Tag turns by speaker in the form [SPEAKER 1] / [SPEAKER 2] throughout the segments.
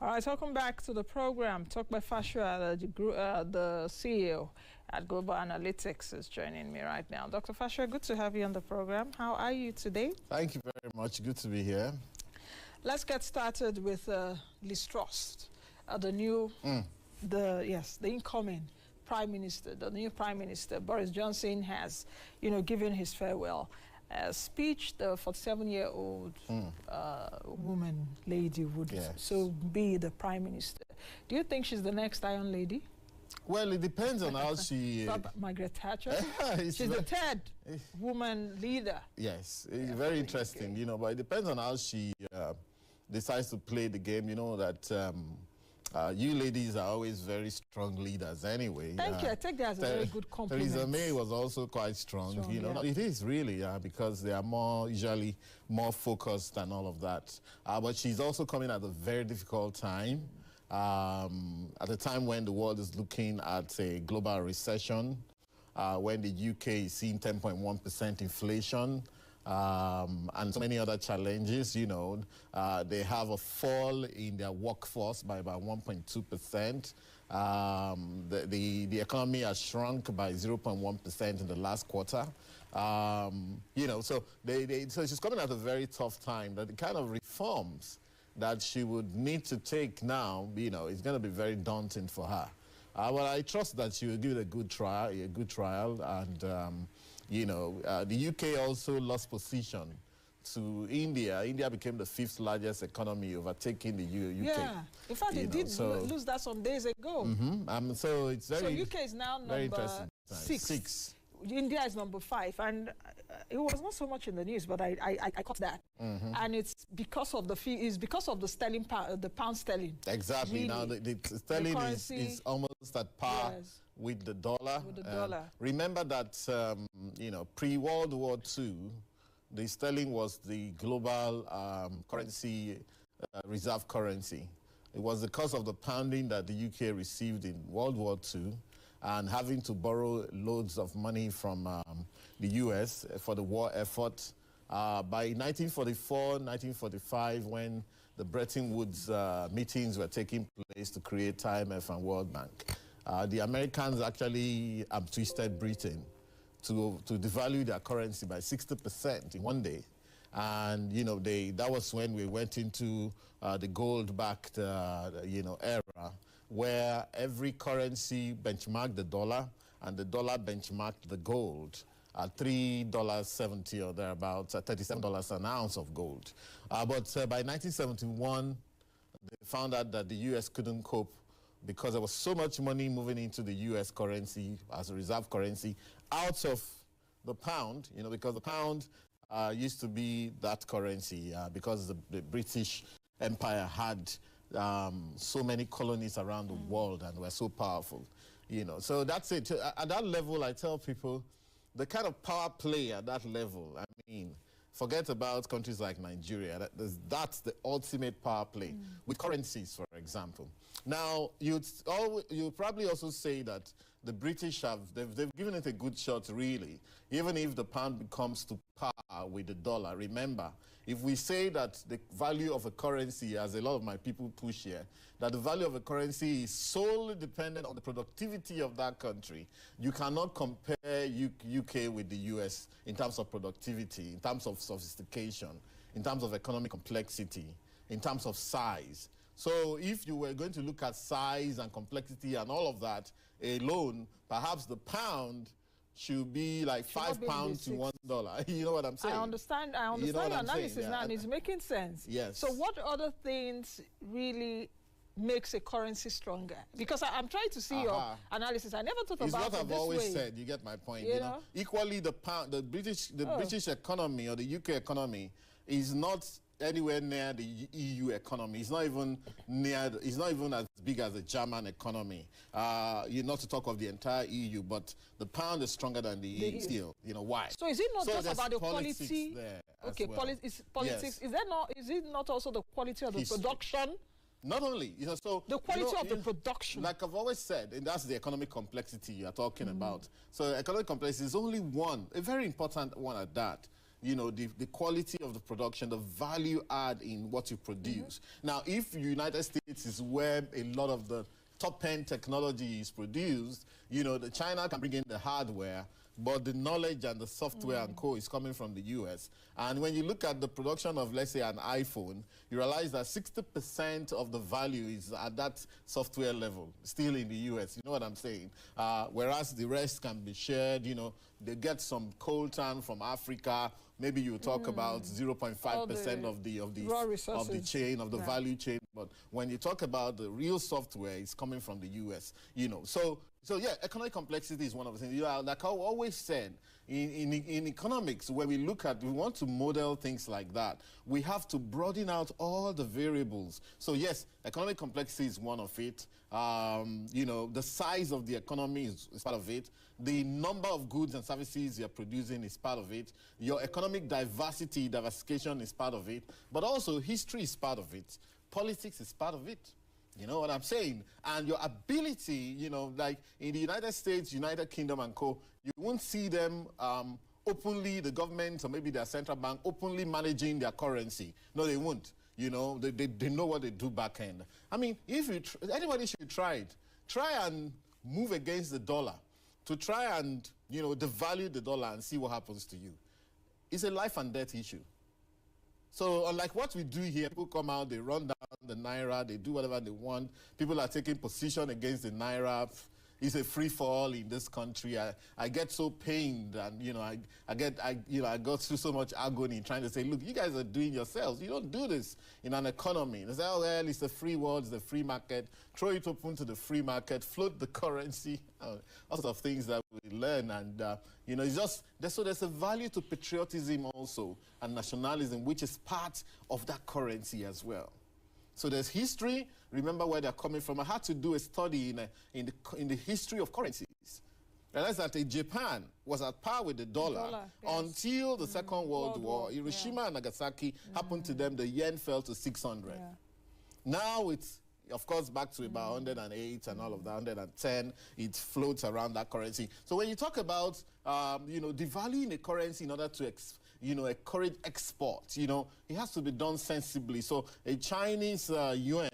[SPEAKER 1] All right, welcome back to the program. Talk by Fashua, the CEO at Global Analytics, is joining me right now. Dr. Fashua, good to have you on the program. How are you today?
[SPEAKER 2] Thank you very much. Good to be here.
[SPEAKER 1] Let's get started with Liz Truss, the incoming Prime Minister. The new Prime Minister, Boris Johnson, has, given his farewell speech. The 47-year-old woman, lady, would so be the Prime Minister. Do you think she's the next Iron Lady?
[SPEAKER 2] Well, it depends on how she...
[SPEAKER 1] Margaret Thatcher? She's the third woman leader.
[SPEAKER 2] Yes, it's very interesting, but it depends on how she decides to play the game. You know that you ladies are always very strong leaders anyway.
[SPEAKER 1] Thank you. I take that as a very good compliment.
[SPEAKER 2] Theresa May was also quite strong. It is really because they are usually more focused and all of that. But she's also coming at a very difficult time. At a time when the world is looking at a global recession, when the UK is seeing 10.1% inflation, and so many other challenges, they have a fall in their workforce by about 1.2%. The economy has shrunk by 0.1% in the last quarter. So she's coming at a very tough time. That the kind of reforms that she would need to take now, is going to be very daunting for her. But I trust that she will give it a good trial, and the UK also lost position to India. India became the 5th largest economy, overtaking the UK.
[SPEAKER 1] Yeah, in fact, they did lose that some days ago.
[SPEAKER 2] So it's very.
[SPEAKER 1] So UK is now number 6. India is number 5, and it was not so much in the news, but I caught that, and it's because of the sterling pound, the pound sterling.
[SPEAKER 2] Exactly. Really. Now the sterling is almost at par with the dollar. Remember that pre-World War II, the sterling was the global currency, reserve currency. It was because of the pounding that the UK received in World War II. And having to borrow loads of money from the US for the war effort. By 1944, 1945, when the Bretton Woods meetings were taking place to create IMF and World Bank, the Americans actually twisted Britain to devalue their currency by 60% in one day. And, that was when we went into the gold-backed, era, where every currency benchmarked the dollar, and the dollar benchmarked the gold at $3.70 or thereabouts, at $37 an ounce of gold. But by 1971, they found out that the U.S. couldn't cope because there was so much money moving into the U.S. currency as a reserve currency out of the pound, because the pound used to be that currency because the British Empire had so many colonies around the world and were so powerful, So that's it. At that level, I tell people, the kind of power play at that level, forget about countries like Nigeria. That's the ultimate power play with currencies, for example. Now, you'd probably also say that the British they've given it a good shot, really, even if the pound comes to par with the dollar. Remember, if we say that the value of a currency, as a lot of my people push here, that the value of a currency is solely dependent on the productivity of that country, you cannot compare UK with the US in terms of productivity, in terms of sophistication, in terms of economic complexity, in terms of size. So if you were going to look at size and complexity and all of that alone, perhaps the pound should be like £5 to $1. You know what I'm saying?
[SPEAKER 1] I understand your analysis now, and it's making sense.
[SPEAKER 2] Yes.
[SPEAKER 1] So what other things really makes a currency stronger? Because I'm trying to see your analysis. I never thought about it this way. It's what
[SPEAKER 2] I've always said. You get my point. Equally, the pound, the British economy or the UK economy is not anywhere near the EU economy. It's not even as big as the German economy. Not to talk of the entire EU, but the pound is stronger than the EU still. Why?
[SPEAKER 1] So is it not just about the quality?
[SPEAKER 2] Okay,
[SPEAKER 1] politics.
[SPEAKER 2] Yes.
[SPEAKER 1] Is it not also the quality of the production?
[SPEAKER 2] Not only, so
[SPEAKER 1] the quality of the production.
[SPEAKER 2] Like I've always said, and that's the economic complexity you are talking about. So economic complexity is only one, a very important one at that. you know, the quality of the production, the value add in what you produce. Now, if the United States is where a lot of the top-end technology is produced, you know, China can bring in the hardware, but the knowledge and the software and co is coming from the US. And when you look at the production of, let's say, an iPhone, you realize that 60% of the value is at that software level, still in the US. You know what I'm saying? Whereas the rest can be shared, you know, they get some coltan from Africa. Maybe you talk about 0.5% of the chain, of the value chain. But when you talk about the real software, it's coming from the US, you know. So yeah, economic complexity is one of the things. You know, like I always said, in economics, where we want to model things like that, we have to broaden out all the variables. So yes, economic complexity is one of it. You know, the size of the economy is part of it. The number of goods and services you're producing is part of it. Your economic diversification is part of it. But also history is part of it. Politics is part of it. You know what I'm saying? And your ability, you know, like in the United States, United Kingdom and co, you won't see them openly, the government or maybe their central bank, openly managing their currency. No, they won't. You know, they know what they do back end. I mean, if you anybody should try it. Try and move against the dollar to try and, you know, devalue the dollar and see what happens to you. It's a life and death issue. So unlike what we do here, people come out, they run down the Naira, they do whatever they want. People are taking position against the Naira. It's a free fall in this country. I get so pained, and you know, I go through so much agony trying to say, look, you guys are doing yourselves. You don't do this in an economy. They say, oh well, it's a free world, it's a free market. Throw it open to the free market, float the currency, all sorts of things that we learn, and you know, it's just so there's a value to patriotism also and nationalism, which is part of that currency as well. So there's history. Remember where they're coming from. I had to do a study in the history of currencies. Realize that Japan was at par with the dollar until the Second World War. Hiroshima and Nagasaki happened to them. The yen fell to 600. Yeah. Now it's, of course, back to about 108 and all of that, 110. It floats around that currency. So when you talk about, you know, devaluing a currency in order to you know, encourage export, you know, it has to be done sensibly. So a Chinese yuan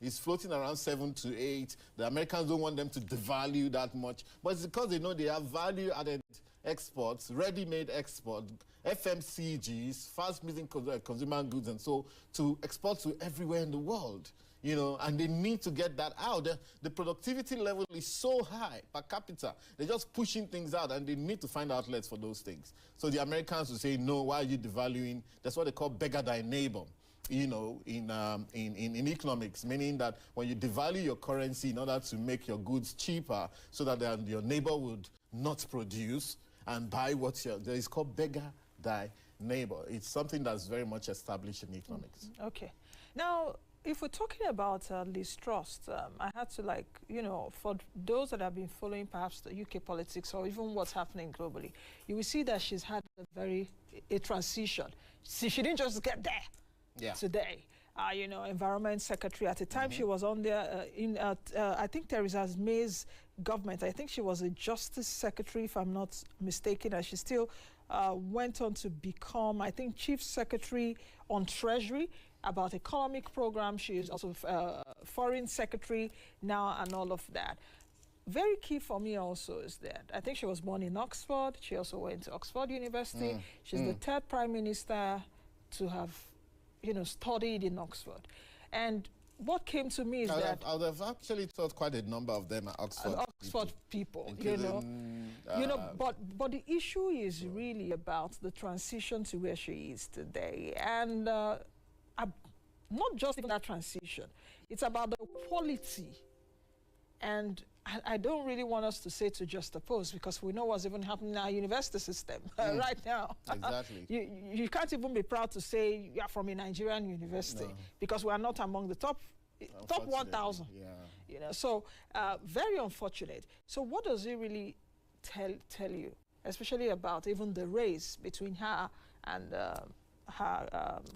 [SPEAKER 2] is floating around 7 to 8. The Americans don't want them to devalue that much, but it's because they know they have value-added exports, ready-made export, FMCGs, fast-moving consumer goods, and so to export to everywhere in the world. You know, and they need to get that out. The productivity level is so high per capita. They're just pushing things out, and they need to find outlets for those things. So the Americans will say, no, why are you devaluing? That's what they call beggar thy neighbor, you know, in economics, meaning that when you devalue your currency in order to make your goods cheaper so that your neighbor would not produce and buy what it's called beggar thy neighbor. It's something that's very much established in economics.
[SPEAKER 1] Okay. Now, if we're talking about Liz Truss, I had to, like, you know, for those that have been following perhaps the UK politics or even what's happening globally, you will see that she's had a transition. See, she didn't just get there today. You know, Environment Secretary. At the time she was on there I think Theresa May's government. I think she was a Justice Secretary, if I'm not mistaken, and she still went on to become, I think, Chief Secretary on Treasury, about economic program. She is also Foreign Secretary now and all of that. Very key for me also is that I think she was born in Oxford. She also went to Oxford University. She's the third Prime Minister to have, you know, studied in Oxford. And what came to me is that
[SPEAKER 2] I would have actually taught quite a number of them at Oxford.
[SPEAKER 1] Oxford people, you know, but the issue is really about the transition to where she is today, and not just even that transition. It's about the quality, and I don't really want us to say to juxtapose, because we know what's even happening in our university system right now. Exactly. You can't even be proud to say you're from a Nigerian university, because we are not among the top 1,000. Yeah. You know, so very unfortunate. So what does it really tell you, especially about even the race between her and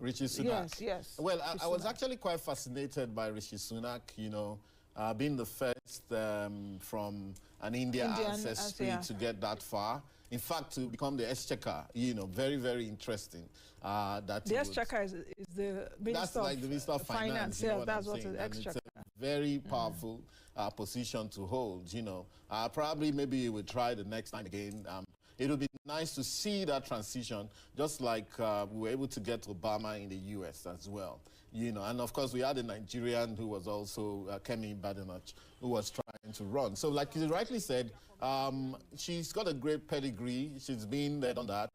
[SPEAKER 2] Rishi Sunak?
[SPEAKER 1] Yes.
[SPEAKER 2] Well, I was actually quite fascinated by Rishi Sunak, you know, being the first from an Indian ancestry to get that far. in fact, to become the exchequer, very, very interesting.
[SPEAKER 1] That the exchequer is the Minister
[SPEAKER 2] like the Minister of Finance.
[SPEAKER 1] Yeah, that's what the exchequer.
[SPEAKER 2] It's a very powerful position to hold, Probably maybe we'll try the next time again. It would be nice to see that transition, just like we were able to get Obama in the U.S. as well. And of course we had a Nigerian who was also Kemi Badenoch, who was trying to run. So like you rightly said, she's got a great pedigree. She's been there on that.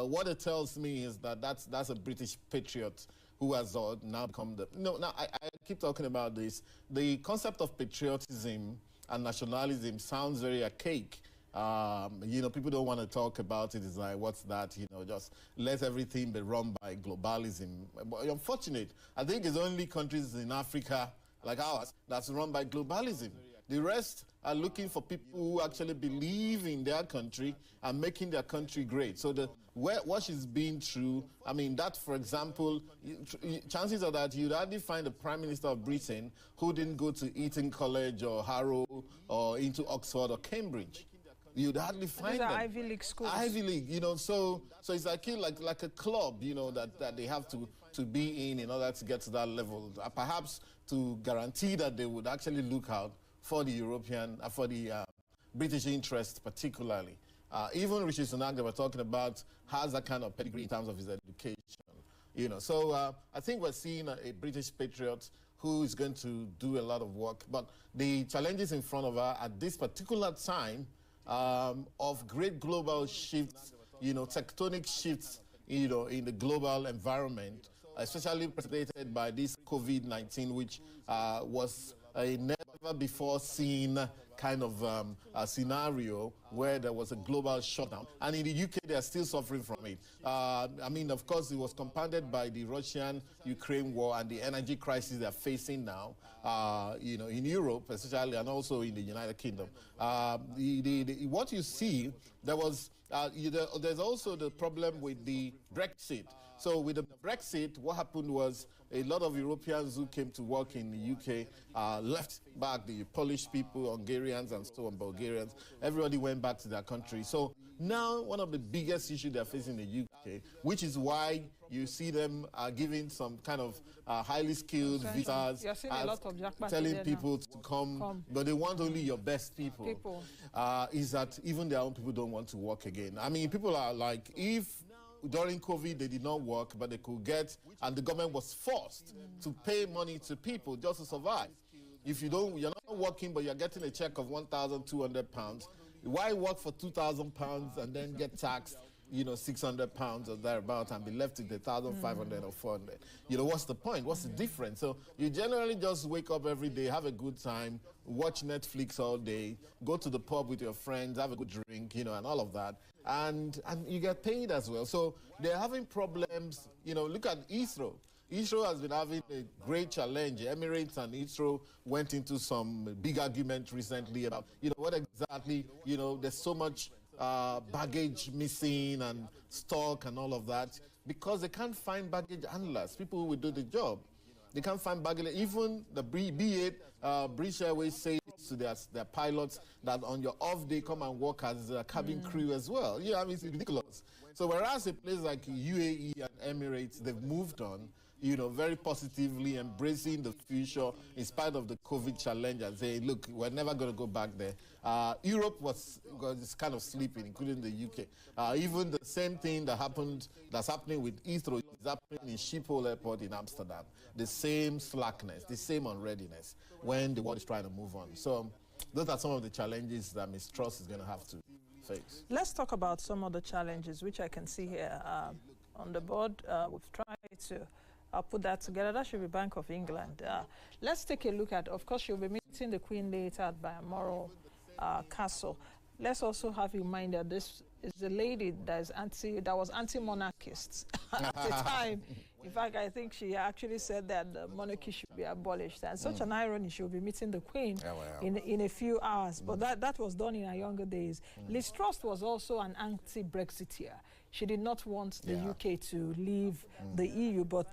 [SPEAKER 2] What it tells me is that that's a British patriot who has now become I keep talking about this. The concept of patriotism and nationalism sounds very archaic. People don't want to talk about it. It's like, what's that? Just let everything be run by globalism. But unfortunate, I think it's only countries in Africa like ours that's run by globalism. The rest are looking for people who actually believe in their country and making their country great. So what she's been through, I mean, that, for example, chances are that you'd hardly find a Prime Minister of Britain who didn't go to Eton College or Harrow or into Oxford or Cambridge. You'd hardly find them.
[SPEAKER 1] Ivy League schools.
[SPEAKER 2] Ivy League, so it's like a club, that they have to be in order to get to that level. Perhaps to guarantee that they would actually look out for the European, for the British interest particularly. Even Rishi Sunak, they were talking about, has that kind of pedigree in terms of his education. So I think we're seeing a British patriot who is going to do a lot of work. But the challenges in front of her at this particular time of great global shifts, tectonic shifts, in the global environment, especially precipitated by this COVID-19, which was a never-before-seen kind of a scenario where there was a global shutdown. And in the UK, they are still suffering from it. Of course, it was compounded by the Russian-Ukraine war and the energy crisis they're facing now, in Europe, especially, and also in the United Kingdom. What you see, there's also the problem with the Brexit. So with the Brexit, what happened was a lot of Europeans who came to work in the UK left back, the Polish people, Hungarians, and so on, Bulgarians. Everybody went back to their country. So now one of the biggest issues they're facing in the UK, which is why you see them giving some kind of highly skilled visas, telling people to come, but they want only your best people. Is that even their own people don't want to work again. I mean, people are like, if during COVID, they did not work, but they could get, and the government was forced to pay money to people just to survive. If you're not working, but you're getting a check of £1,200, why work for £2,000 and then get taxed, £600 or thereabout, and be left with $1,500 or $400? What's the point? What's the difference? So you generally just wake up every day, have a good time, watch Netflix all day, go to the pub with your friends, have a good drink, and all of that. And you get paid as well. So they're having problems. Look at Heathrow. Heathrow has been having a great challenge. Emirates and Heathrow went into some big argument recently about, what exactly, there's so much baggage missing and stock and all of that because they can't find baggage handlers, people who will do the job. They can't find baggage. Even the B8, British Airways says to their pilots that on your off day, come and work as a cabin crew as well. It's ridiculous. So whereas a place like UAE and Emirates, they've moved on, very positively embracing the future in spite of the COVID challenge and saying, look, we're never going to go back there. Europe was kind of sleeping, including the UK. Even the same thing that's happening with Heathrow is happening in Schiphol Airport in Amsterdam. The same slackness, the same unreadiness when the world is trying to move on. So those are some of the challenges that Ms. Truss is going to have to face.
[SPEAKER 1] Let's talk about some of the challenges which I can see here on the board. We've tried to put that together. That should be Bank of England. Let's take a look at, of course, she'll be meeting the Queen later at Balmoral Castle. Let's also have in mind that this is the lady that was anti-monarchist at the time. In fact, I think she actually said that the monarchy should be abolished. And such an irony, she'll be meeting the Queen in a few hours. But that was done in her younger days. Liz Truss was also an anti-Brexiteer. She did not want the UK to leave the EU, but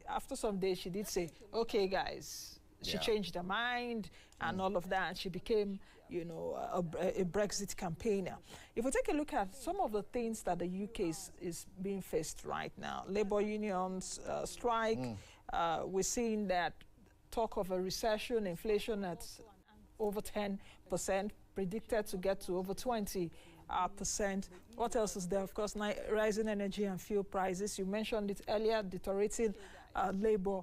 [SPEAKER 1] after some days she did say, okay, guys, she changed her mind and all of that. She became, you know, a Brexit campaigner. If we take a look at some of the things that the UK is being faced right now, labor unions strike, we're seeing that talk of a recession, inflation at over 10%, predicted to get to over 20%. What else is there? Of course, rising energy and fuel prices. You mentioned it earlier, deteriorating labor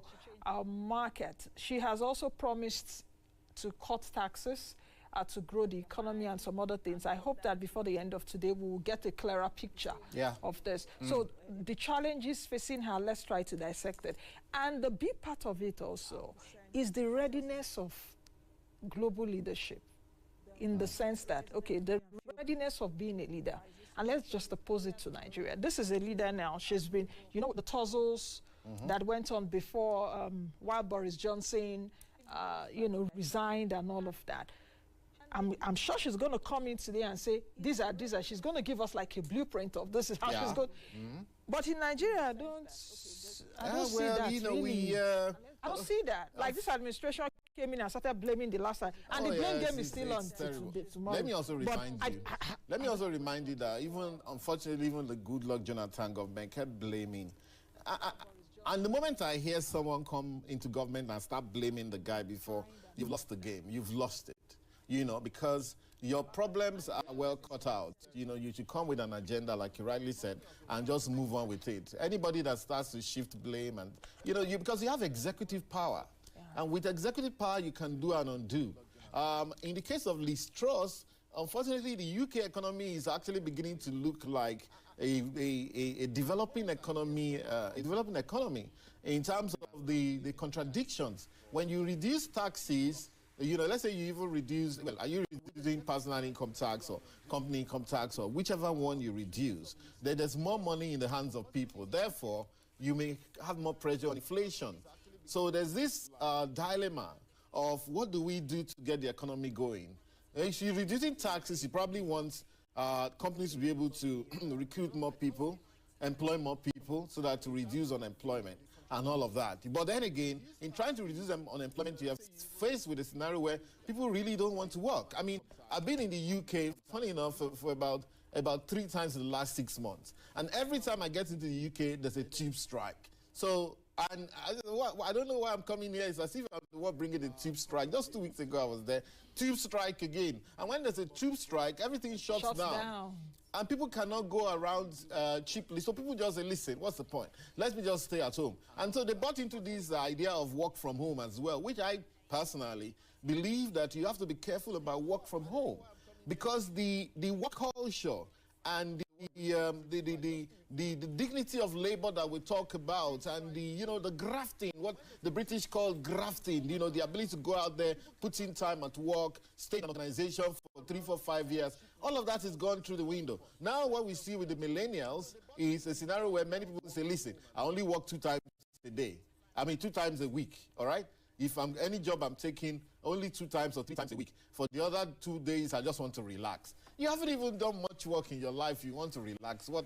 [SPEAKER 1] market. She has also promised to cut taxes to grow the economy and some other things. I hope that before the end of today, we will get a clearer picture of this. So the challenges facing her, let's try to dissect it. And the big part of it also is the readiness of global leadership, in the sense that, okay, the readiness of being a leader. And let's just oppose it to Nigeria. This is a leader now. She's been, you know, the tussles that went on before, while Boris Johnson, you know, resigned and all of that. I'm sure she's going to come in today and say, these are, she's going to give us like a blueprint of this is how she's going. But in Nigeria, I don't see that, you know, really. I don't see that. Like this administration came in and started blaming the last time, and the blame game is still on tomorrow.
[SPEAKER 2] Let me also remind you. Let me also remind you that even, unfortunately, even the Goodluck Jonathan government kept blaming. And the moment I hear someone come into government and start blaming the guy before, you've lost the game. You've lost it. You know, because your problems are well cut out. You know, you should come with an agenda, like you rightly said, and just move on with it. Anybody that starts to shift blame and, you know, because you have executive power. And with executive power, you can do and undo. In the case of Liz Truss, unfortunately, the UK economy is actually beginning to look like a developing economy, in terms of the contradictions. When you reduce taxes, you know, let's say you even reduce, well, are you reducing personal income tax or company income tax or whichever one you reduce, then there's more money in the hands of people. Therefore, you may have more pressure on inflation. So there's this dilemma of what do we do to get the economy going? If you're reducing taxes, you probably want companies to be able to recruit more people, employ more people, so that to reduce unemployment and all of that. But then again, in trying to reduce unemployment, you are faced with a scenario where people really don't want to work. I mean, I've been in the UK, funny enough, for about 3 times in the last 6 months. And every time I get into the UK, there's a tube strike. So, and I don't know why I'm coming here. It's as if I'm the one bringing the tube strike. Just 2 weeks ago, I was there. Tube strike again. And when there's a tube strike, everything shuts down. And people cannot go around cheaply. So people just say, listen, what's the point? Let me just stay at home. And so they bought into this idea of work from home as well, which I personally believe that you have to be careful about work from home. Because the work culture and the dignity of labor that we talk about, and the grafting, what the British call grafting, the ability to go out there, put in time at work, stay in an organization for 3, 4, 5 years, all of that is gone through the window. Now what we see with the millennials is a scenario where many people say, listen, I only work 2 times a day. I mean 2 times a week, all right? If any job I'm taking, only 2 times or 3 times a week. For the other 2 days, I just want to relax. You haven't even done much work in your life. You want to relax. So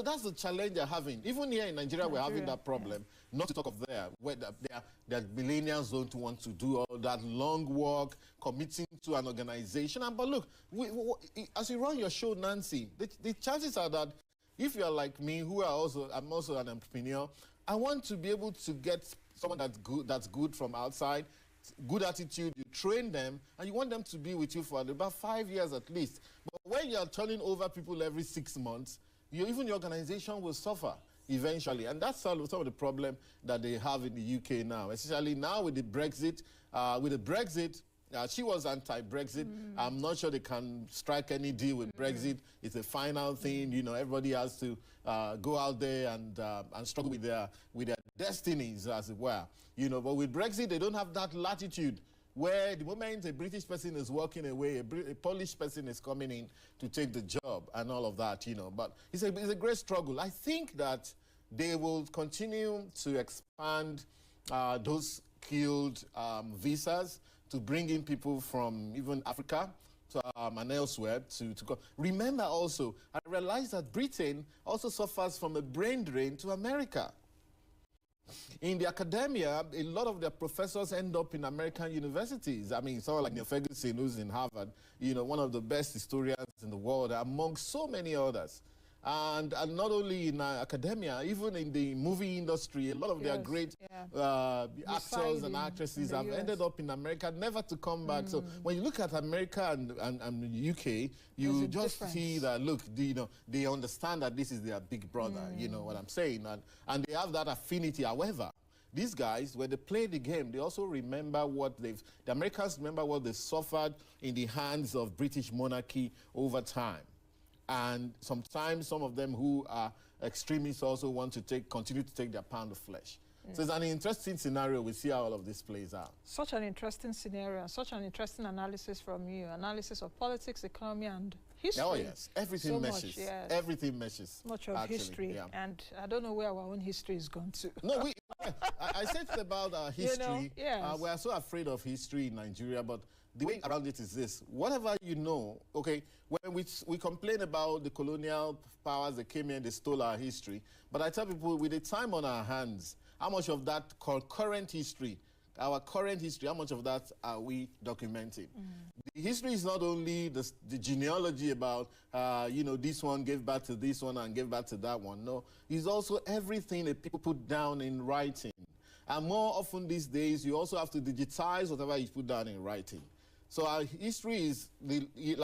[SPEAKER 2] that's the challenge they're having. Even here in Nigeria, we're having that problem. Not to talk of there, where the millennials don't want to do all that long work, committing to an organization. But look, as you run your show, Nancy, the chances are that if you're like me, I'm also an entrepreneur, I want to be able to get someone that's good from outside, good attitude, you train them, and you want them to be with you for about 5 years at least. But when you're turning over people every 6 months, even your organization will suffer eventually. And that's some of the problem that they have in the UK now, especially now with the Brexit. She was anti-Brexit. I'm not sure they can strike any deal with Brexit. It's a final thing. Everybody has to go out there and struggle with their destinies, as it were. But with Brexit, they don't have that latitude where the moment a British person is walking away, a Polish person is coming in to take the job and all of that, But it's a great struggle. I think that they will continue to expand those skilled visas to bring in people from even Africa and elsewhere to go. Remember also, I realized that Britain also suffers from a brain drain to America. In the academia, a lot of their professors end up in American universities. I mean, someone like Neil Ferguson, who's in Harvard, you know, one of the best historians in the world, among so many others. And not only in academia, even in the movie industry, a lot of their great actors and actresses have ended up in America, never to come back. So when you look at America and the UK, you just see that, look, you know, they understand that this is their big brother, you know what I'm saying? And they have that affinity. However, these guys, when they play the game, they also remember what the Americans remember what they suffered in the hands of British monarchy over time. And sometimes some of them who are extremists also want to continue to take their pound of flesh. So it's an interesting scenario. We see how all of this plays out.
[SPEAKER 1] Such an interesting scenario, such an interesting analysis from you, analysis of politics, economy, and history.
[SPEAKER 2] Oh, yes. Everything meshes.
[SPEAKER 1] Yes.
[SPEAKER 2] Everything meshes.
[SPEAKER 1] Much of history. Yeah. And I don't know where our own history is gone to.
[SPEAKER 2] No, I said about our history.
[SPEAKER 1] You know,
[SPEAKER 2] we are so afraid of history in Nigeria, but the way around it is this. Whatever you know, okay, when we complain about the colonial powers that came here and they stole our history, but I tell people, with the time on our hands, how much of that current history, our current history, how much of that are we documenting? The history is not only the genealogy about, you know, this one gave birth to this one and gave birth to that one. No, it's also everything that people put down in writing. And more often these days, you also have to digitize whatever you put down in writing. So our history is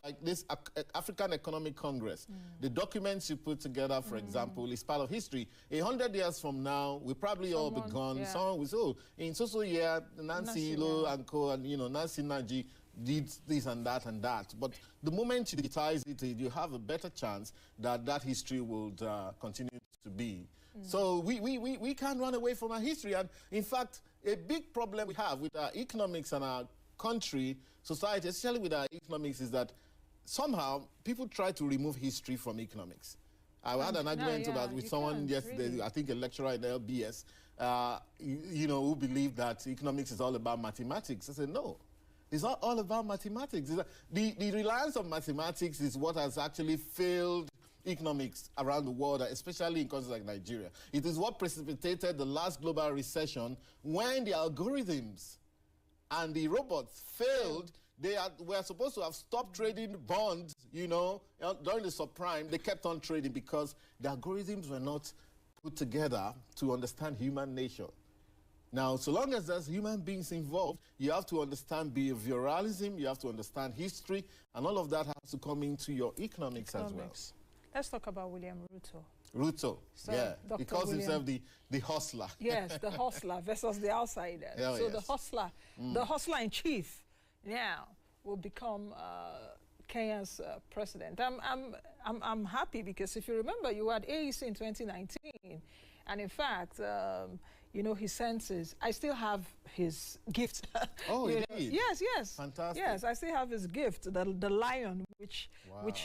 [SPEAKER 2] like this African Economic Congress. The documents you put together, for example, is part of history. 100 years from now, we'll probably all be gone. Someone will say, oh, in so year, Nancy Lo and co, and, you know, Nancy Naji did this and that and that. But the moment you digitize it, you have a better chance that that history will continue to be. So we can't run away from our history. And in fact, a big problem we have with our economics and our country, society, especially with our economics, is that somehow people try to remove history from economics. I had an argument about with someone yesterday, really. I think a lecturer at LBS, you know, who believed that economics is all about mathematics. I said, no, it's not all about mathematics. The reliance on mathematics is what has actually failed economics around the world, especially in countries like Nigeria. It is what precipitated the last global recession when the algorithms and the robots failed. They were supposed to have stopped trading bonds, you know, during the subprime. They kept on trading because the algorithms were not put together to understand human nature. Now, so long as there's human beings involved, you have to understand behavioralism, you have to understand history, and all of that has to come into your economics as well.
[SPEAKER 1] Let's talk about William Ruto.
[SPEAKER 2] Ruto, so yeah. He calls himself the hustler.
[SPEAKER 1] Yes, the hustler versus the outsider. So the hustler in chief now will become Kenya's president. I'm happy because if you remember, you were at AEC in 2019, and in fact, you know, his senses. I still have his gift.
[SPEAKER 2] Oh, indeed.
[SPEAKER 1] Yes, yes.
[SPEAKER 2] Fantastic.
[SPEAKER 1] Yes, I still have his gift, the lion, which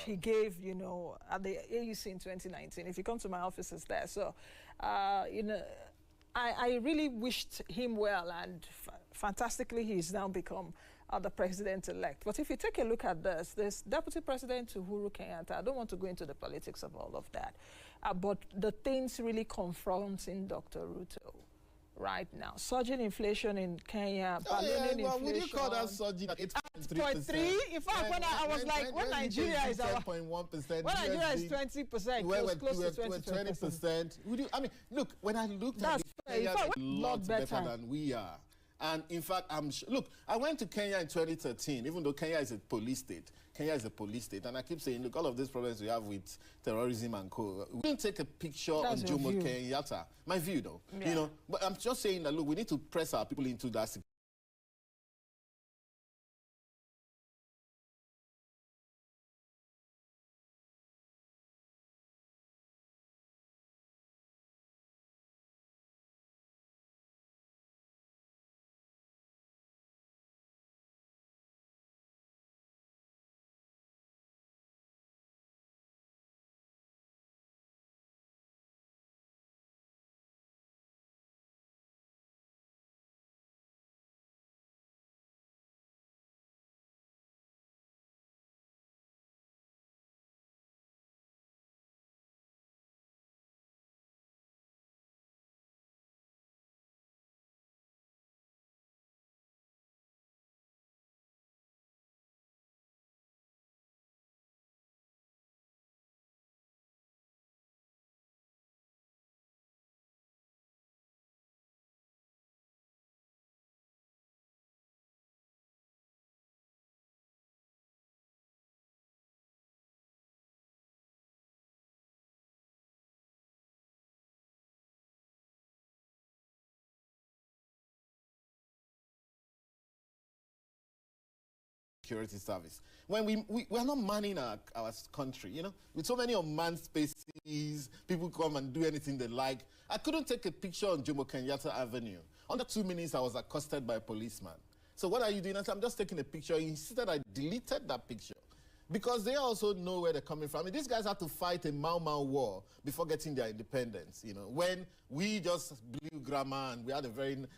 [SPEAKER 1] he gave, you know, at the AUC in 2019. If you come to my office, it's there. So, you know, I really wished him well, and fantastically, he's now become the president-elect. But if you take a look at this Deputy President Uhuru Kenyatta, I don't want to go into the politics of all of that, but the things really confronting Dr. Ruto right now. Surging inflation in Kenya, ballooning inflation.
[SPEAKER 2] Would you call that surging at
[SPEAKER 1] 8.3%? In fact, when I was like, when Nigeria is our...
[SPEAKER 2] 10.1%.
[SPEAKER 1] When Nigeria is 20%, close to 20%.
[SPEAKER 2] I mean, look, when I looked at Kenya, a lot better than we are. And in fact, look, I went to Kenya in 2013, even though Kenya is a police state. Kenya is a police state. And I keep saying, look, all of these problems we have with terrorism and co. We didn't take a picture on Jomo Kenyatta. My view, though. Yeah. You know, but I'm just saying that, look, we need to press our people into that security service. When we are not manning our country, you know, with so many unmanned spaces, people come and do anything they like. I couldn't take a picture on Jomo Kenyatta Avenue. Under 2 minutes, I was accosted by a policeman. So what are you doing? I said, I'm just taking a picture. He insisted I deleted that picture because they also know where they're coming from. I mean, these guys had to fight a Mau Mau war before getting their independence, you know, when we just blew grammar and we had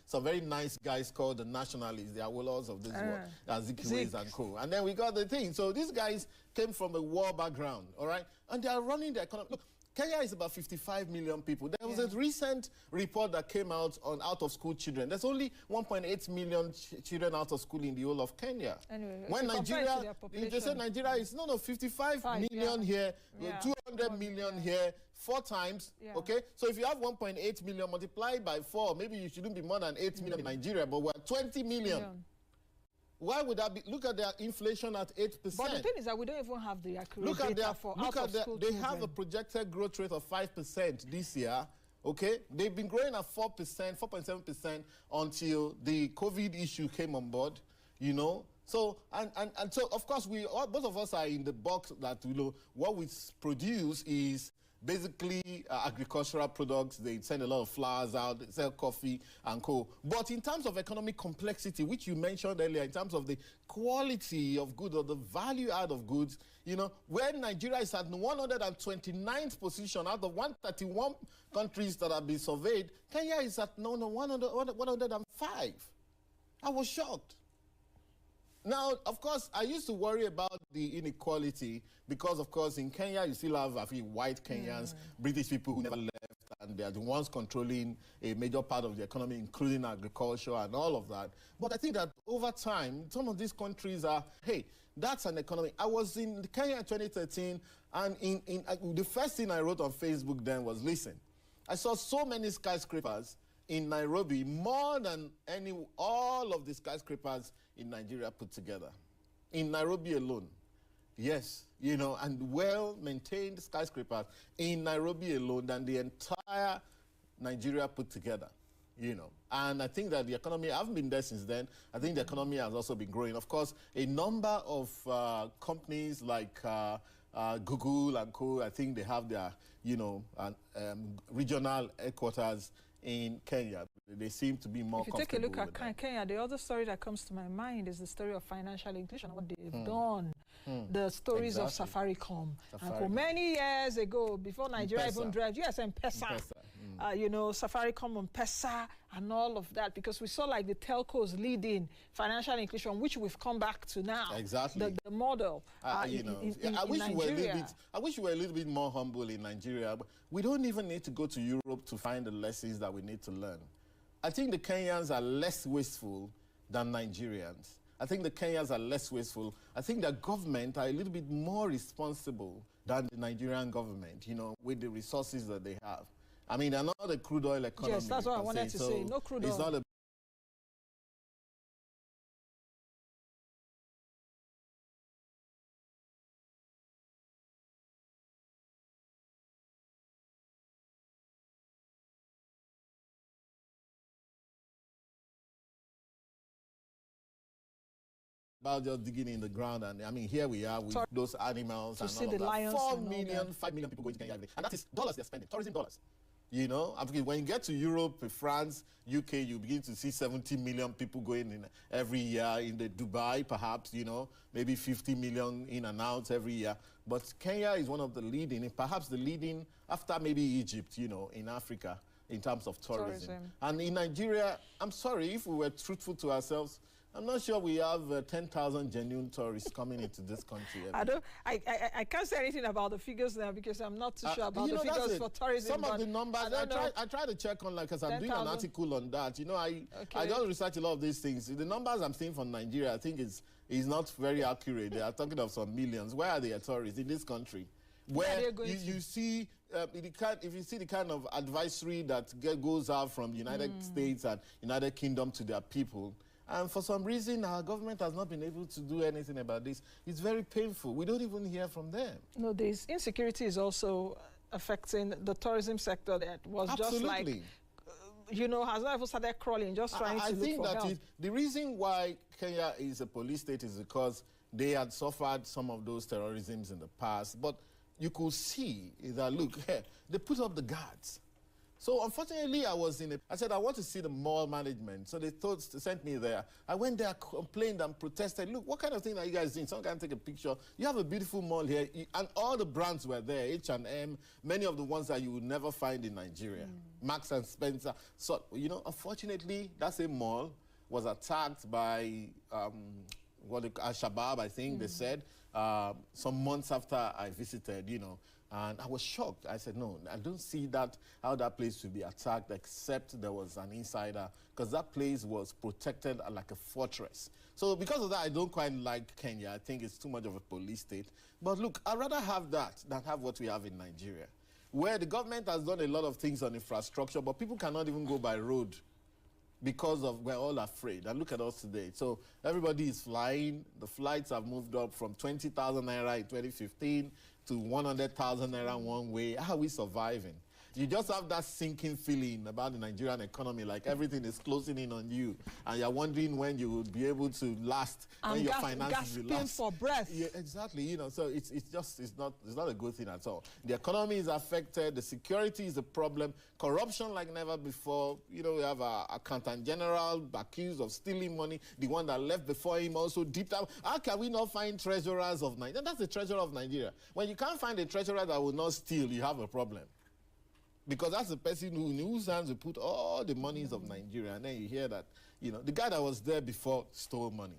[SPEAKER 2] some very nice guys called the nationalists, the Awolos of this world, Azikiwes and co. And then we got the thing. So these guys came from a war background, all right? And they are running the economy. Look, Kenya is about 55 million people. There was a recent report that came out on out-of-school children. There's only 1.8 million children out of school in the whole of Kenya. Anyway, when Nigeria, if they say Nigeria is, 55 million here, 200 million here, 4 times, okay? So if you have 1.8 million multiplied by 4, maybe you shouldn't be more than 8 million in Nigeria, but we're 20 million. Why would that be? Look at their inflation at 8%. But
[SPEAKER 1] the thing is that we don't even have the accurate data for out-of-school
[SPEAKER 2] children. They have a projected growth rate of 5% this year, okay? They've been growing at 4%, 4.7% until the COVID issue came on board, you know? So, and so, of course, both of us are in the box that, you know, what we produce is basically agricultural products. They send a lot of flowers out, they sell coffee and co. But in terms of economic complexity, which you mentioned earlier, in terms of the quality of goods or the value out of goods, you know, when Nigeria is at 129th position out of 131 countries that have been surveyed, Kenya is at 105. I was shocked. Now, of course, I used to worry about the inequality because, of course, in Kenya, you still have, white Kenyans, British people who never left, and they are the ones controlling a major part of the economy, including agriculture and all of that. But I think that over time, some of these countries are, hey, that's an economy. I was in Kenya in 2013, and the first thing I wrote on Facebook then was, listen, I saw so many skyscrapers in Nairobi, more than all of the skyscrapers in Nigeria put together. In Nairobi alone. Yes, you know, and well-maintained skyscrapers in Nairobi alone than the entire Nigeria put together, you know. And I think that the economy, I haven't been there since then, I think the economy has also been growing. Of course, a number of companies like Google and co, I think they have their, you know, regional headquarters in Kenya. They seem to be more comfortable. If you take a look at
[SPEAKER 1] Kenya, the other story that comes to my mind is the story of financial inclusion, what they've done. The stories of Safaricom. And for many years ago, before Nigeria even drives, M-Pesa. You know, Safaricom, M-Pesa, and all of that, because we saw like the telcos leading financial inclusion, which we've come back to now.
[SPEAKER 2] Exactly.
[SPEAKER 1] The model
[SPEAKER 2] you know, I wish we were a little bit more humble in Nigeria. But we don't even need to go to Europe to find the lessons that we need to learn. I think the Kenyans are less wasteful than Nigerians. I think the Kenyans are less wasteful. I think the government are a little bit more responsible than the Nigerian government, you know, with the resources that they have. I mean, they're not a crude oil economy.
[SPEAKER 1] Yes, that's what I wanted to say. No crude oil.
[SPEAKER 2] It's not a about just digging in the ground, and I mean, here we are with those animals and all of that. 4 million, 5 million people going to Kenya every day, and that is dollars they're spending, tourism dollars. You know, when you get to Europe, France, UK, you begin to see 70 million people going in every year. In the Dubai, perhaps, you know, maybe 50 million in and out every year. But Kenya is one of the leading, perhaps the leading after maybe Egypt, you know, in Africa in terms of tourism. And in Nigeria, I'm sorry, if we were truthful to ourselves, I'm not sure we have 10,000 genuine tourists coming into this country.
[SPEAKER 1] I can't say anything about the figures now because I'm not too sure about the figures for tourism.
[SPEAKER 2] Some of the numbers, I try to check on, like, because I'm doing an article on that. You know, I don't research a lot of these things. The numbers I'm seeing from Nigeria, I think is not very accurate. They are talking of some millions. Where are the tourists in this country? Where you see, if you see the kind of advisory that goes out from the United States and United Kingdom to their people, and for some reason, our government has not been able to do anything about this. It's very painful. We don't even hear from them. No,
[SPEAKER 1] this insecurity is also affecting the tourism sector that was just like, you know, has not even started crawling, just trying to look for help.
[SPEAKER 2] I think that the reason why Kenya is a police state is because they had suffered some of those terrorisms in the past, but you could see that, look, they put up the guards. So unfortunately, I said, I want to see the mall management. So they sent me there. I went there, complained and protested. Look, what kind of thing are you guys doing? Someone can take a picture. You have a beautiful mall here. And all the brands were there, H&M, many of the ones that you would never find in Nigeria. Marks and Spencer. So, you know, unfortunately, that same mall was attacked by Al-Shabaab, I think they said, some months after I visited, you know. And I was shocked. I said, no, I don't see how that place should be attacked except there was an insider, because that place was protected like a fortress. So because of that, I don't quite like Kenya. I think it's too much of a police state. But look, I'd rather have that than have what we have in Nigeria, where the government has done a lot of things on infrastructure, but people cannot even go by road because we're all afraid. And look at us today. So everybody is flying. The flights have moved up from 20,000 naira in 2015 to 100,000 naira one way. How are we surviving? You just have that sinking feeling about the Nigerian economy, like everything is closing in on you, and you're wondering when you will be able to last, when your finances will last.
[SPEAKER 1] For breath.
[SPEAKER 2] Yeah, exactly. You know, so it's not a good thing at all. The economy is affected. The security is a problem. Corruption like never before. You know, we have a accountant general accused of stealing money. The one that left before him also deep down. How can we not find treasurers of Nigeria? That's the treasurer of Nigeria. When you can't find a treasurer that will not steal, you have a problem. Because that's the person in whose hands we put all the monies of Nigeria. And then you hear that, you know, the guy that was there before stole money.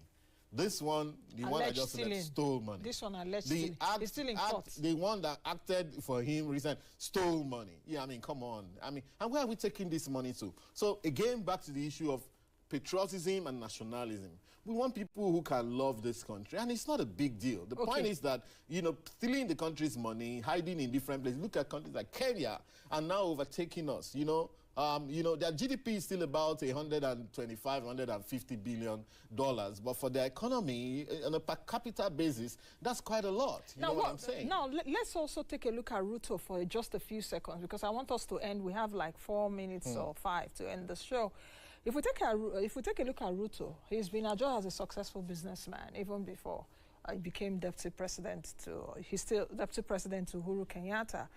[SPEAKER 2] This one, one I just said, stole money.
[SPEAKER 1] This one alleged he's still in court.
[SPEAKER 2] The one that acted for him recently stole money. Yeah, I mean, come on. I mean, and where are we taking this money to? So again, back to the issue of patriotism and nationalism. We want people who can love this country, and it's not a big deal. The point is that, you know, stealing the country's money, hiding in different places. Look at countries like Kenya and now overtaking us, you know. Their GDP is still about $125, $150 billion, but for their economy, on a per capita basis, that's quite a lot. You know what I'm saying?
[SPEAKER 1] Now, let's also take a look at Ruto for just a few seconds, because I want us to end. We have like 4 minutes or 5 to end the show. If we take a look at Ruto, he's been adjudged as a successful businessman even before he became he's still deputy president to Uhuru Kenyatta.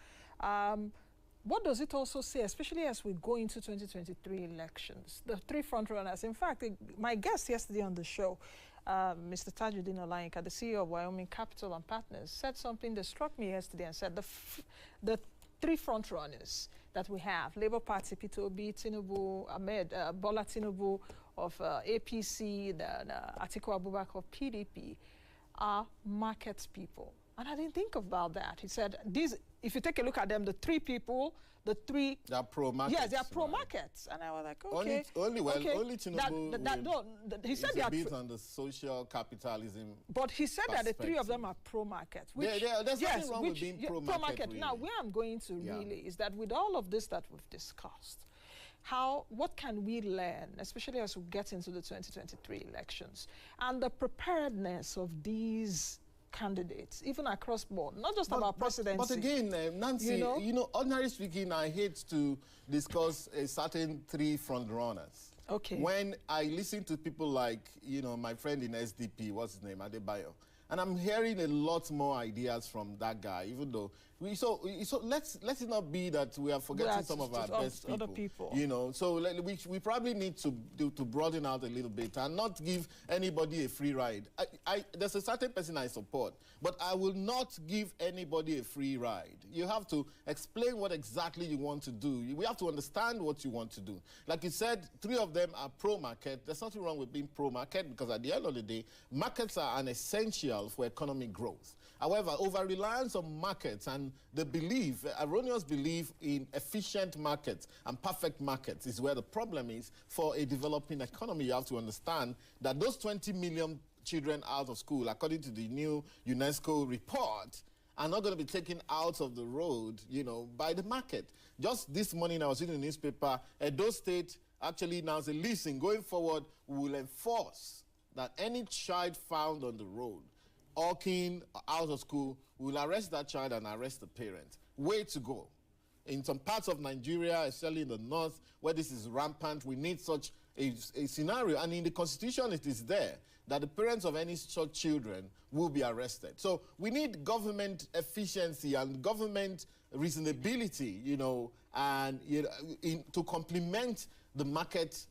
[SPEAKER 1] What does it also say, especially as we go into 2023 elections? The three frontrunners. In fact, my guest yesterday on the show, Mr. Tajuddin Olayinka, the CEO of Wyoming Capital and Partners, said something that struck me yesterday and said the three frontrunners that we have, Labour Party, Peter Obi, Tinubu, Bola Tinubu of APC, Atiku Abubakar of PDP, are market people. And I didn't think about that. He said, if you take a look at them, the three people, they are pro-market. Yes, they are pro-markets. And I was like, okay. Only Tinubu he said they are based on the social capitalism. But he said that the three of them are pro-market. There's nothing wrong with being pro-market. Really. Now, where I'm going to really is that with all of this that we've discussed, what can we learn, especially as we get into the 2023 elections, and the preparedness of these candidates, even across board, not just about presidency.
[SPEAKER 2] But again, Nancy, you know, ordinarily speaking, I hate to discuss a certain three front runners.
[SPEAKER 1] Okay.
[SPEAKER 2] When I listen to people like, you know, my friend in SDP, what's his name, Adebayo, and I'm hearing a lot more ideas from that guy, even though so let's it not be that we are forgetting some of our best people.
[SPEAKER 1] Other people.
[SPEAKER 2] You know, so we probably need to broaden out a little bit and not give anybody a free ride. There's a certain person I support, but I will not give anybody a free ride. You have to explain what exactly you want to do. We have to understand what you want to do. Like you said, three of them are pro-market. There's nothing wrong with being pro-market, because at the end of the day, markets are an essential for economic growth. However, over-reliance on markets and the erroneous belief in efficient markets and perfect markets is where the problem is for a developing economy. You have to understand that those 20 million children out of school, according to the new UNESCO report, are not going to be taken out of the road, you know, by the market. Just this morning, I was reading the newspaper, Edo State actually announced a list going forward will enforce that any child found on the road walking out of school, will arrest that child and arrest the parent. Way to go. in some parts of Nigeria, especially in the north, where this is rampant, we need such a scenario. And in the Constitution, it is there that the parents of any such children will be arrested. So we need government efficiency and government reasonability, you know, and to complement the market.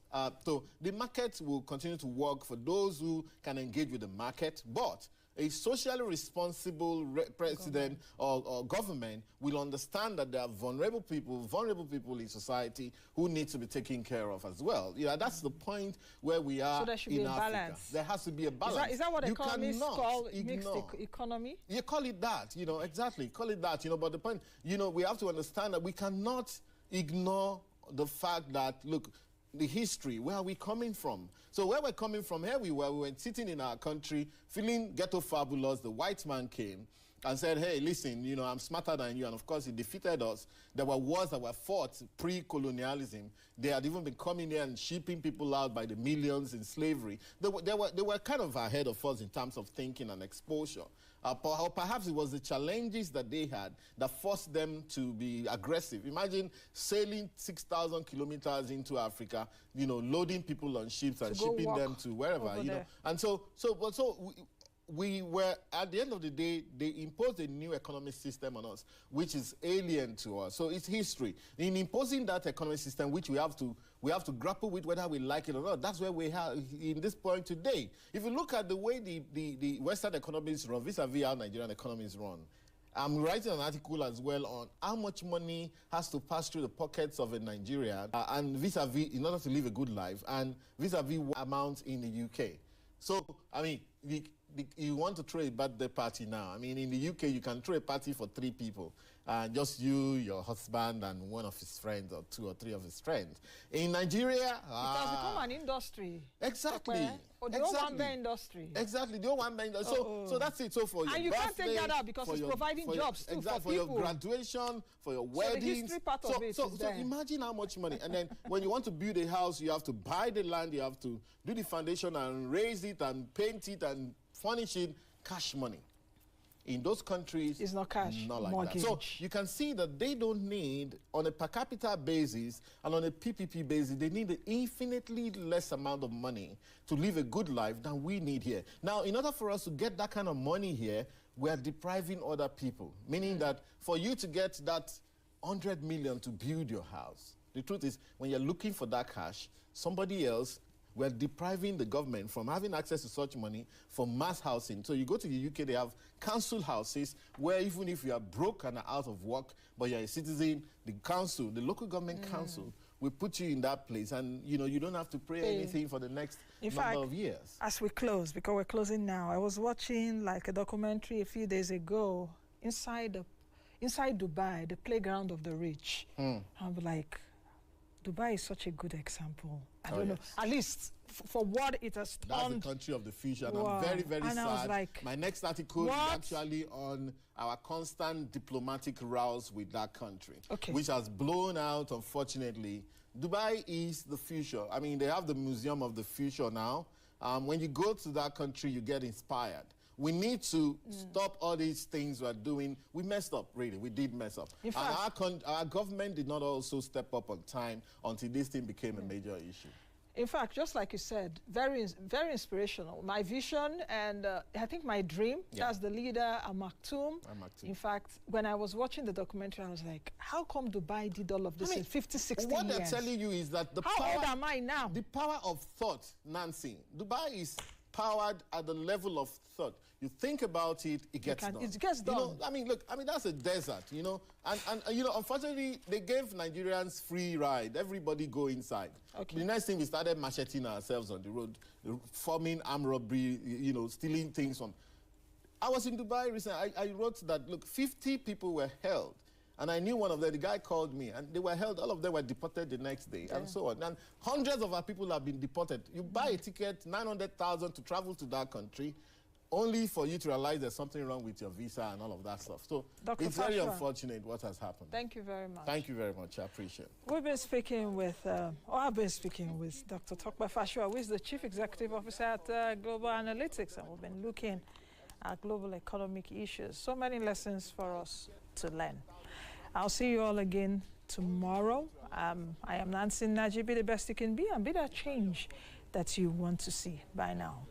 [SPEAKER 2] So the market will continue to work for those who can engage with the market, but a socially responsible president or government will understand that there are vulnerable people in society who need to be taken care of as well. Yeah, that's the point where we are. So there should be a balance. There has to be a balance.
[SPEAKER 1] Is that what economists call mixed economy?
[SPEAKER 2] You call it that, you know, exactly. Call it that, you know, but the point, you know, we have to understand that we cannot ignore the fact that, look, the history, where are we coming from? So where we're coming from, here we were sitting in our country, feeling ghetto fabulous. The white man came and said, hey, listen, you know, I'm smarter than you. And of course, he defeated us. There were wars that were fought pre-colonialism. They had even been coming here and shipping people out by the millions in slavery. They were kind of ahead of us in terms of thinking and exposure. Perhaps it was the challenges that they had that forced them to be aggressive. Imagine sailing 6,000 kilometers into Africa, you know, loading people on ships and shipping them to wherever, you know. And so we were, at the end of the day, they imposed a new economic system on us, which is alien to us. So it's history. In imposing that economic system, which we have to grapple with whether we like it or not, that's where we are in this point today. If you look at the way the Western economies run, vis-a-vis how Nigerian economies run, I'm writing an article as well on how much money has to pass through the pockets of a Nigerian and vis-a-vis, in order to live a good life, and vis-a-vis what amounts in the UK. So, I mean, you want to throw a birthday party now. I mean, in the UK, you can throw a party for 3 people. Just you, your husband, and one of his friends, or 2 or 3 of his friends. In Nigeria...
[SPEAKER 1] it has become an industry.
[SPEAKER 2] Exactly.
[SPEAKER 1] Or the old one-bear industry.
[SPEAKER 2] Exactly, the old one-bear industry. So that's it. So for your
[SPEAKER 1] and you can't take that out because it's providing jobs too for people.
[SPEAKER 2] For your graduation, for your weddings.
[SPEAKER 1] So the history part of it is there.
[SPEAKER 2] Imagine how much money. And then when you want to build a house, you have to buy the land, you have to do the foundation and raise it and paint it and furnish it, cash money. In those countries,
[SPEAKER 1] it's not cash,
[SPEAKER 2] not like
[SPEAKER 1] mortgage.
[SPEAKER 2] that. So you can see that they don't need, on a per capita basis and on a PPP basis, they need an infinitely less amount of money to live a good life than we need here. Now, in order for us to get that kind of money here, we are depriving other people, meaning that for you to get that 100 million to build your house, the truth is, when you're looking for that cash, somebody else, we're depriving the government from having access to such money for mass housing. So you go to the UK, they have council houses where even if you are broke and are out of work, but you're a citizen, the council, the local government council will put you in that place, and you know you don't have to pay anything for the next number of years.
[SPEAKER 1] As we close, because we're closing now, I was watching like a documentary a few days ago inside Dubai, the playground of the rich. I'm like, Dubai is such a good example. I don't know, at least for what it has done.
[SPEAKER 2] That's the country of the future, and I'm very, very sad.
[SPEAKER 1] I was like,
[SPEAKER 2] my next article is actually on our constant diplomatic rows with that country, which has blown out, unfortunately. Dubai is the future. I mean, they have the Museum of the Future now. When you go to that country, you get inspired. We need to stop all these things we're doing. We messed up, really. We did mess up. In fact, our government did not also step up on time until this thing became a major issue.
[SPEAKER 1] In fact, just like you said, very, very inspirational. My vision and I think my dream, that's the leader, Maktoum. In fact, when I was watching the documentary, I was like, how come Dubai did all of this in 50, 60
[SPEAKER 2] what
[SPEAKER 1] years?
[SPEAKER 2] They're telling you is that the
[SPEAKER 1] how old am I now?
[SPEAKER 2] The power of thought, Nancy. Dubai is powered at the level of thought. You think about it, it gets done.
[SPEAKER 1] It gets done.
[SPEAKER 2] You know, I mean, look, that's a desert, you know. And you know, unfortunately, they gave Nigerians free ride. Everybody go inside. The next thing, we started macheting ourselves on the road, forming armed robbery, you know, stealing things from. I was in Dubai recently. I wrote that, look, 50 people were held. And I knew one of them, the guy called me, and they were held, all of them were deported the next day, and so on. And hundreds of our people have been deported. You buy a ticket, 900,000 to travel to that country, only for you to realize there's something wrong with your visa and all of that stuff. So it's very unfortunate what has happened.
[SPEAKER 1] Thank you very much.
[SPEAKER 2] Thank you very much. I appreciate it.
[SPEAKER 1] We've been speaking with, I've been speaking with Dr. Tokpa Fashua, who is the Chief Executive Officer at Global Analytics, and we've been looking at global economic issues. So many lessons for us to learn. I'll see you all again tomorrow. I am Nancy Naji. Be the best you can be and be that change that you want to see. Bye now.